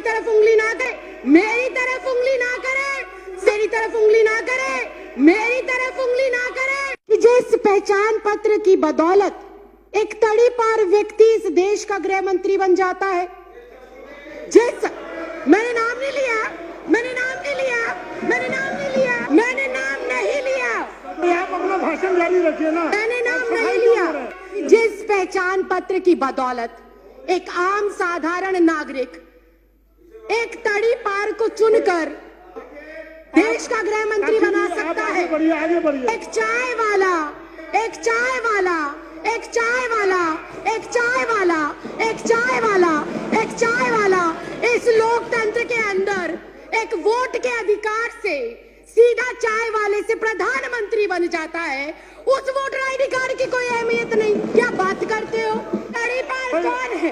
तरफ उंगली ना करे, मेरी तरफ उंगली ना करे, तेरी तरफ उंगली ना करे, मेरी तरफ उंगली ना करे। कि जिस पहचान पत्र की बदौलत एक तड़ीपार व्यक्ति इस देश का गृह मंत्री बन जाता है, जिस मैंने नाम नहीं लिया, मैंने नाम नहीं लिया, मैंने नाम नहीं लिया, मैंने नाम नहीं लिया। आप अपना भाषण जारी रखिए ना। मैंने नाम नहीं लिया। जिस पहचान पत्र की बदौलत एक आम साधारण नागरिक एक तड़ीपार को चुनकर देश का गृह मंत्री बना सकता है। आगे बढ़िए। एक चाय वाला, एक चाय वाला, एक चाय वाला, एक चाय वाला, एक चाय वाला, एक चाय वाला इस लोकतंत्र के अंदर एक वोट के अधिकार से सीधा चाय वाले से प्रधानमंत्री बन जाता है। उस वोटर आईडी कार्ड की कोई अहमियत नहीं। क्या बात करते हो? तड़ीपार कौन है?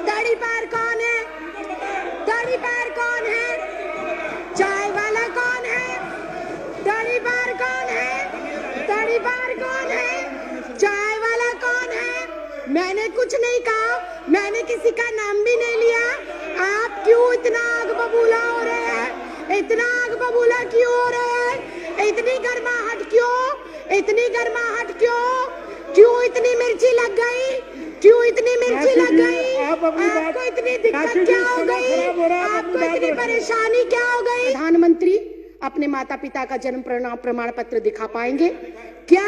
तड़ीपार कौन है? तड़ीपार कौन है? चाय वाला कौन है? तड़ीपार कौन है? तड़ीपार कौन है? चाय वाला कौन है? मैंने कुछ नहीं कहा, मैंने किसी का नाम भी नहीं लिया। आप क्यों इतना आग बबूला हो रहे हैं? इतना आग बबूला क्यों हो रहे हैं? इतनी गर्माहट क्यों? इतनी गर्माहट क्यों? क्यों इतनी मिर्ची लग गई? क्यों इतनी मिर्ची लग गई? आपको इतनी दिक्कत क्या हो गई? आपको इतनी परेशानी क्या हो गई? प्रधानमंत्री अपने माता पिता का जन्म प्रमाण पत्र दिखा पाएंगे क्या?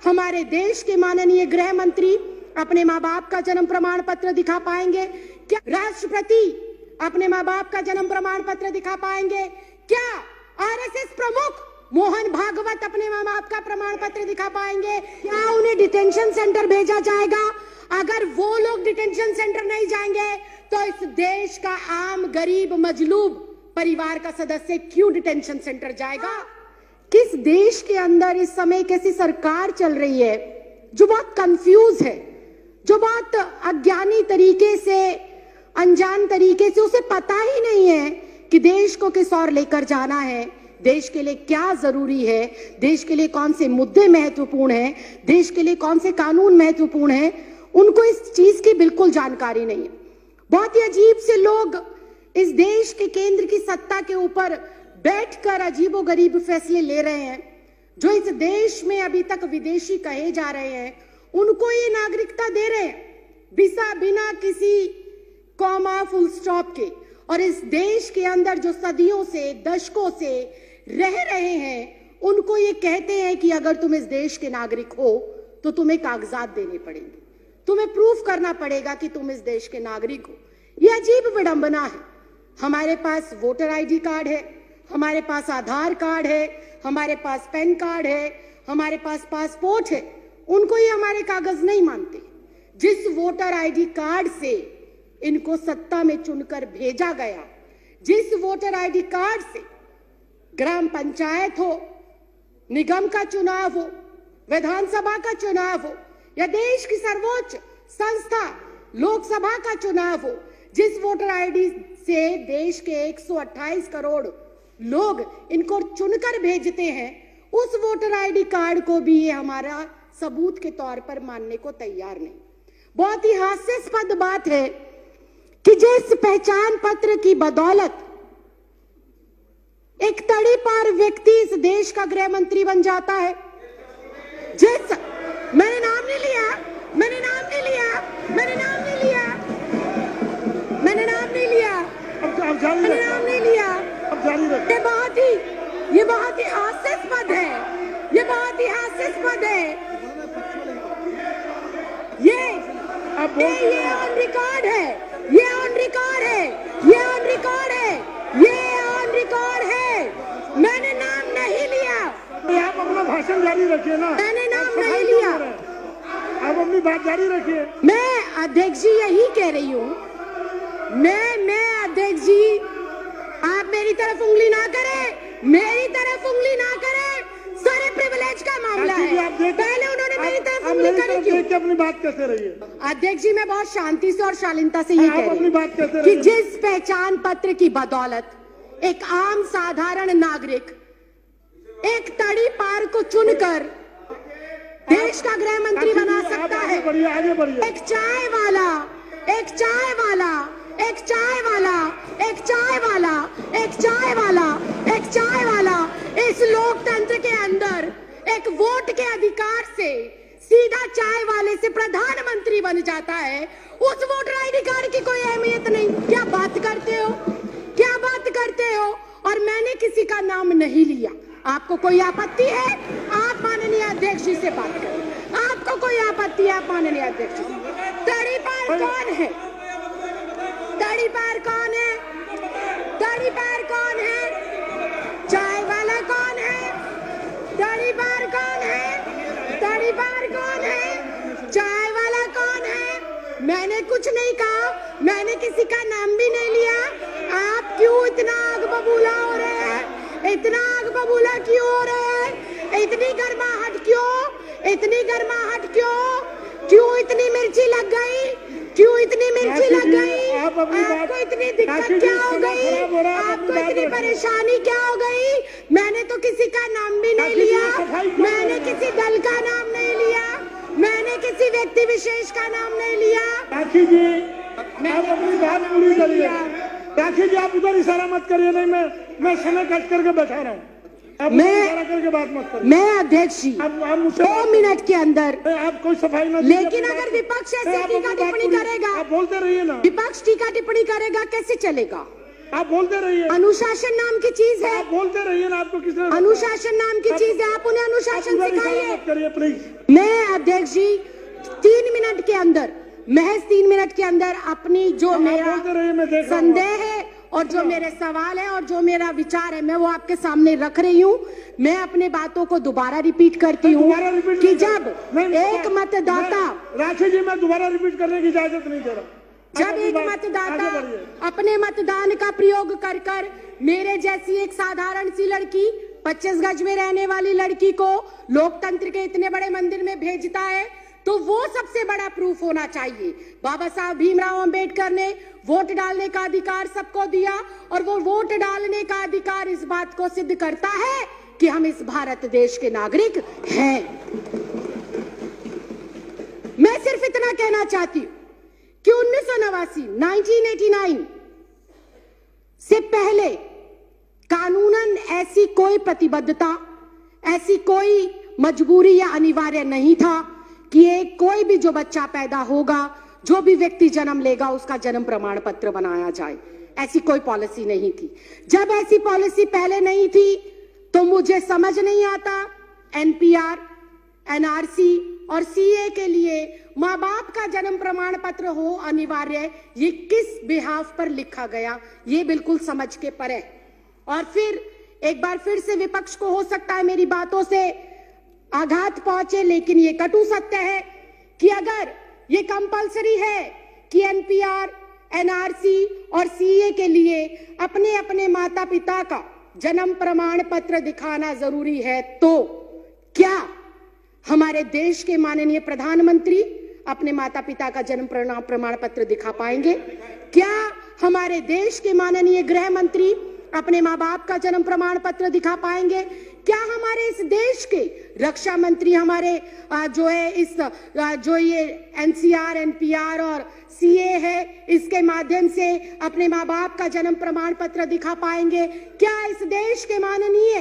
हमारे देश के माननीय गृह मंत्री अपने माँ बाप का जन्म प्रमाण पत्र दिखा पाएंगे क्या? राष्ट्रपति अपने माँ बाप का जन्म प्रमाण पत्र दिखा पाएंगे क्या? आरएसएस प्रमुख मोहन भागवत अपने माँ बाप का प्रमाण पत्र दिखा पाएंगे क्या? उन्हें डिटेंशन सेंटर भेजा जाएगा? अगर वो लोग डिटेंशन सेंटर नहीं जाएंगे तो इस देश का आम गरीब मजलूब परिवार का सदस्य क्यों डिटेंशन सेंटर जाएगा? किस देश के अंदर इस समय कैसी सरकार चल रही है जो बहुत कंफ्यूज है, जो बहुत अज्ञानी तरीके से, अनजान तरीके से, उसे पता ही नहीं है कि देश को किस ओर लेकर जाना है, देश के लिए क्या जरूरी है, देश के लिए कौन से मुद्दे महत्वपूर्ण हैं, देश के लिए कौन से कानून महत्वपूर्ण हैं। उनको इस चीज की बिल्कुल जानकारी नहीं है। बहुत ही अजीब से लोग इस देश के केंद्र की सत्ता के ऊपर बैठकर अजीबोगरीब फैसले ले रहे हैं। जो इस देश में अभी तक विदेशी कहे जा रहे हैं उनको ये नागरिकता दे रहे हैं बिना किसी कॉमा फुल स्टॉप के। और इस देश के अंदर जो सदियों से, दशकों से रह रहे हैं उनको ये कहते हैं कि अगर तुम इस देश के नागरिक हो तो तुम्हें कागजात देने पड़ेंगे, तुम्हें प्रूफ करना पड़ेगा कि तुम इस देश के नागरिक हो। ये अजीब विडंबना है। हमारे पास वोटर आईडी कार्ड है, हमारे पास आधार कार्ड है, हमारे पास पैन कार्ड है, हमारे पास पासपोर्ट है, उनको ये हमारे कागज नहीं मानते। जिस वोटर आईडी कार्ड से इनको सत्ता में चुनकर भेजा गया, जिस वोटर आईडी कार्ड से ग्राम पंचायत हो, निगम का चुनाव हो, विधानसभा का चुनाव हो या देश की सर्वोच्च संस्था लोकसभा का चुनाव हो, जिस वोटर आईडी से देश के 128 करोड़ लोग इनको चुनकर भेजते हैं, उस वोटर आईडी कार्ड को भी ये हमारा सबूत के तौर पर मानने को तैयार नहीं। बहुत ही हास्यास्पद बात है कि जिस पहचान पत्र की बदौलत एक तड़ीपार व्यक्ति इस देश का गृह मंत्री बन जाता है, जिस मैंने नाम नहीं लिया, मैंने नाम नहीं लिया, मैंने नाम नहीं लिया, मैंने नाम नहीं लिया, मैंने नाम नहीं लिया। ये बहुत ही हास्यास्पद है, ये बहुत ही हास्यास्पद है। ये ऑन रिकॉर्ड है, ये ऑन रिकॉर्ड है, ये ऑन रिकॉर्ड है, ये ऑन रिकॉर्ड है। मैंने नाम नहीं लिया। आप अपना भाषण जारी रखिए ना। मैंने नाम नहीं लिया। आप अपनी बात जारी रखिए। मैं अध्यक्ष जी यही कह रही हूँ, मैं अध्यक्ष जी, आप मेरी तरफ उंगली ना करें, मेरी तरफ उंगली ना करें। सारे प्रिविलेज का मामला है। पहले उन्होंने मेरी तरफ उंगली करी क्यों? अपनी बात कहते रहिए। अध्यक्ष जी, मैं बहुत शांति से और शालीनता से ये कह रही हूँ कि जिस पहचान पत्र की बदौलत एक आम साधारण नागरिक एक तड़ीपार को चुनकर देश का गृह मंत्री बना सकता है। आगे बढ़िए। एक चाय वाला, एक चाय वाला, एक चाय वाला बन जाता है, उस वोटर आईडी कार्ड की कोई अहमियत नहीं। क्या बात करते हो, क्या बात करते हो? और मैंने किसी का नाम नहीं लिया। आपको कोई आपत्ति है? आप माननीय अध्यक्ष जी से बात करें। आपको कोई आपत्ति है? आप माननीय अध्यक्ष जी। तड़ीपार कौन है? तड़ीपार कौन है? तड़ीपार कौन है? चाय वाला कौन है? तड़ीपार कौन है? तड़ीपार कौन है? चाय वाला कौन है? मैंने कुछ नहीं कहा, मैंने किसी का नाम भी नहीं लिया। आप क्यों इतना आग बबूला हो रहे हैं? इतना आग बबूला क्यों हो रहे हैं? इतनी गर्माहट क्यों? इतनी गर्माहट क्यों? क्यों इतनी मिर्ची लग गई? क्यों इतनी मिर्ची लग गई? आपको इतनी दिक्कत क्या हो गई? आपको इतनी परेशानी क्या हो गई? मैंने तो किसी का नाम भी नहीं लिया, मैंने किसी दल का नाम नहीं लिया, मैंने किसी व्यक्ति विशेष का नाम नहीं लिया। राखी जी, आप अपनी बात पूरी करिए। राखी जी, आप उधर इशारा मत करिए। नहीं, मैं समय कट करके बैठा रहा हूँ। आप इशारा करके बात मत करिए। मैं अध्यक्ष जी, आप मुझसे 2 मिनट के अंदर, आप कोई सफाई ना, लेकिन अगर विपक्ष ऐसे टीका टिप्पणी करेगा, आप बोलते रहिए ना। विपक्ष टीका टिप्पणी करेगा, कैसे चलेगा? आप बोलते रहिए। अनुशासन नाम की चीज है, आप बोलते रहिए ना। आपको किसने? अनुशासन नाम की चीज है, आप उन्हें अनुशासन सिखाइए। करिए प्लीज। मैं अध्यक्ष जी 3 मिनट के अंदर, महज 3 मिनट के अंदर अपनी जो मेरा संदेह है और जो मेरे सवाल है और जो मेरा विचार है, मैं वो आपके सामने रख रही हूँ। मैं अपने बातों को दोबारा रिपीट करती हूँ कि जब एक मतदाता, राखी जी, मैं दोबारा रिपीट करने की इजाजत नहीं दे रहा। जब एक मतदाता अपने मतदान का प्रयोग कर कर मेरे जैसी एक साधारण सी लड़की, 25 गज में रहने वाली लड़की को लोकतंत्र के इतने बड़े मंदिर में भेजता है, तो वो सबसे बड़ा प्रूफ होना चाहिए। बाबा साहब भीमराव अंबेडकर ने वोट डालने का अधिकार सबको दिया, और वो वोट डालने का अधिकार इस बात को सिद्ध करता है कि हम इस भारत देश के नागरिक हैं। मैं सिर्फ इतना कहना चाहती हूं कि 1989 से पहले कानूनन ऐसी कोई प्रतिबद्धता, ऐसी कोई मजबूरी या अनिवार्य नहीं था कि एक कोई भी जो बच्चा पैदा होगा, जो भी व्यक्ति जन्म लेगा, उसका जन्म प्रमाण पत्र बनाया जाए। ऐसी कोई पॉलिसी नहीं थी। जब ऐसी पॉलिसी पहले नहीं थी तो मुझे समझ नहीं आता एनपीआर, एनआरसी और सीए के लिए माँ बाप का जन्म प्रमाण पत्र हो अनिवार्य, ये किस बिहाफ पर लिखा गया, ये बिल्कुल समझ के परे। और फिर एक बार फिर से विपक्ष को हो सकता है मेरी बातों से आघात पहुंचे, लेकिन ये कटु सत्य है कि अगर ये कंपलसरी है कि एनपीआर, एनआरसी और सीए के लिए अपने अपने माता पिता का जन्म प्रमाण पत्र दिखाना जरूरी है, तो क्या हमारे देश के माननीय प्रधानमंत्री अपने माता पिता का जन्म प्रमाण पत्र दिखा पाएंगे? क्या हमारे देश के माननीय गृह मंत्री अपने माँ बाप का जन्म प्रमाण पत्र दिखा पाएंगे? क्या हमारे इस देश के रक्षा मंत्री, हमारे जो ये एनसीआर, एनपीआर और सीए है, इसके माध्यम से अपने माँ बाप का जन्म प्रमाण पत्र दिखा पाएंगे? क्या इस देश के माननीय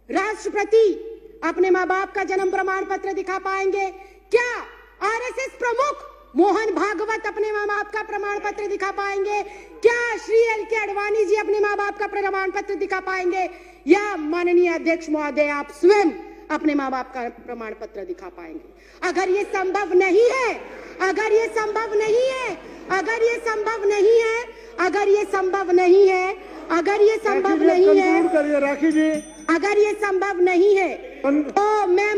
राष्ट्रपति अपने माँ बाप का जन्म प्रमाण पत्र दिखा पाएंगे? क्या आरएसएस प्रमुख मोहन भागवत अपने माँ बाप का प्रमाण पत्र दिखा पाएंगे? क्या श्री एल.के. आडवाणी जी अपने माँ बाप का प्रमाण पत्र दिखा पाएंगे? या माननीय अध्यक्ष महोदय आप स्वयं अपने माँ बाप का प्रमाण पत्र दिखा पाएंगे? अगर ये संभव नहीं है, अगर ये संभव नहीं है, अगर ये संभव नहीं है, अगर ये संभव नहीं है, अगर ये संभव नहीं है, राखी जी, अगर ये संभव नहीं है, तो मैं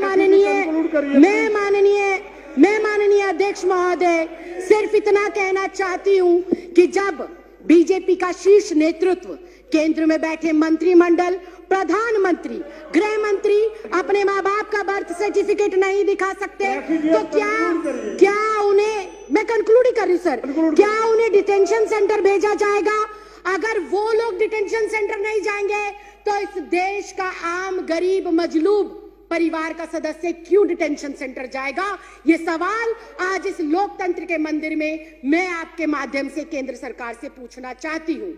माननीय अध्यक्ष महोदय सिर्फ इतना कहना चाहती हूं कि जब बीजेपी का शीर्ष नेतृत्व, केंद्र में बैठे मंत्रिमंडल, प्रधानमंत्री, गृह मंत्री अपने माँ बाप का बर्थ सर्टिफिकेट नहीं दिखा सकते, तो क्या उन्हें, मैं कंक्लूड ही कर रही हूँ सर, क्या उन्हें डिटेंशन सेंटर भेजा जाएगा? अगर वो लोग डिटेंशन सेंटर नहीं जाएंगे तो इस देश का आम गरीब मजलूब परिवार का सदस्य क्यों डिटेंशन सेंटर जाएगा? ये सवाल आज इस लोकतंत्र के मंदिर में मैं आपके माध्यम से केंद्र सरकार से पूछना चाहती हूँ।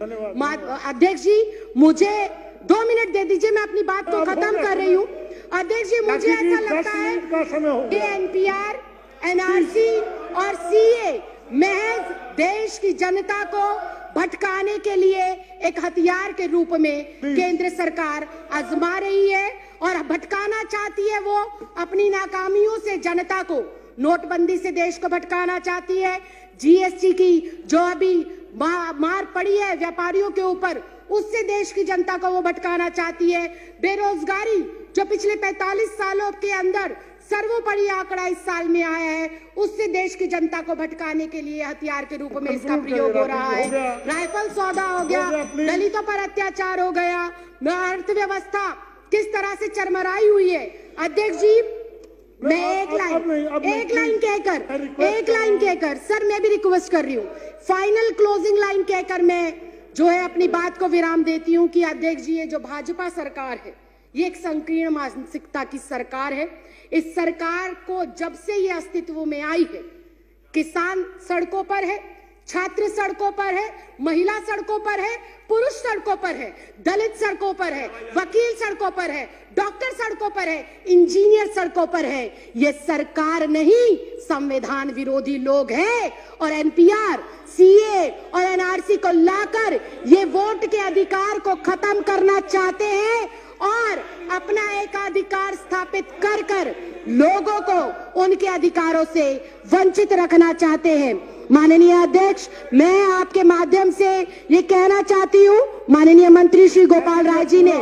अध्यक्ष जी, मुझे 2 मिनट दे दीजिए, मैं अपनी बात को खत्म कर रही हूँ। अध्यक्ष जी, मुझे ऐसा लगता है कि एनपीआर, एनआरसी और सीए महज देश की जनता को भटकाने के लिए एक हथियार के रूप में केंद्र सरकार आजमा रही है और भटकाना चाहती है वो अपनी नाकामियों से जनता को। नोटबंदी से देश को भटकाना चाहती है, जीएसटी की जो अभी मार पड़ी है व्यापारियों के ऊपर उससे देश की जनता को वो भटकाना चाहती है। बेरोजगारी जो पिछले 45 सालों के अंदर सर्वोपरि आंकड़ा इस साल में आया है उससे देश की जनता को भटकाने के लिए हथियार के रूप में इसका प्रयोग हो रहा है। राइफल सौदा हो गया, दलितों पर अत्याचार हो गया, अर्थव्यवस्था किस तरह से चरमराई हुई है। अध्यक्ष जी मैं एक लाइन कहकर सर मैं भी रिक्वेस्ट कर रही हूँ, फाइनल क्लोजिंग लाइन कहकर मैं जो है अपनी बात को विराम देती हूँ कि अध्यक्ष जी ये जो भाजपा सरकार है ये एक संकीर्ण मानसिकता की सरकार है। इस सरकार को जब से ये अस्तित्व में आई है किसान सड़कों पर है, छात्र सड़कों पर है, महिला सड़कों पर है, पुरुष सड़कों पर है, दलित सड़कों पर है, वकील सड़कों पर है, डॉक्टर सड़कों पर है, इंजीनियर सड़कों पर है। ये सरकार नहीं संविधान विरोधी लोग हैं और एनपीआर, सीए और एनआरसी को लाकर ये वोट के अधिकार को खत्म करना चाहते हैं और अपना एकाधिकार स्थापित कर कर लोगों को उनके अधिकारों से वंचित रखना चाहते हैं। माननीय अध्यक्ष मैं आपके माध्यम से ये कहना चाहती हूँ माननीय मंत्री श्री गोपाल राय जी ने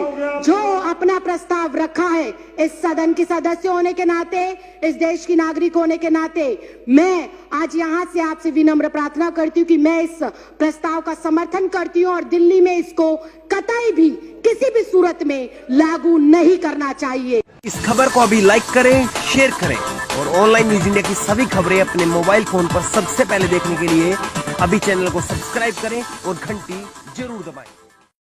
जो अपना प्रस्ताव रखा है इस सदन के सदस्य होने के नाते, इस देश की नागरिक होने के नाते मैं आज यहाँ से आपसे विनम्र प्रार्थना करती हूँ कि मैं इस प्रस्ताव का समर्थन करती हूँ और दिल्ली में इसको कतई भी किसी भी सूरत में लागू नहीं करना चाहिए। इस खबर को अभी लाइक करें, शेयर करें और ऑनलाइन न्यूज इंडिया की सभी खबरें अपने मोबाइल फोन पर सबसे पहले देखने के लिए अभी चैनल को सब्सक्राइब करें और घंटी जरूर दबाएं।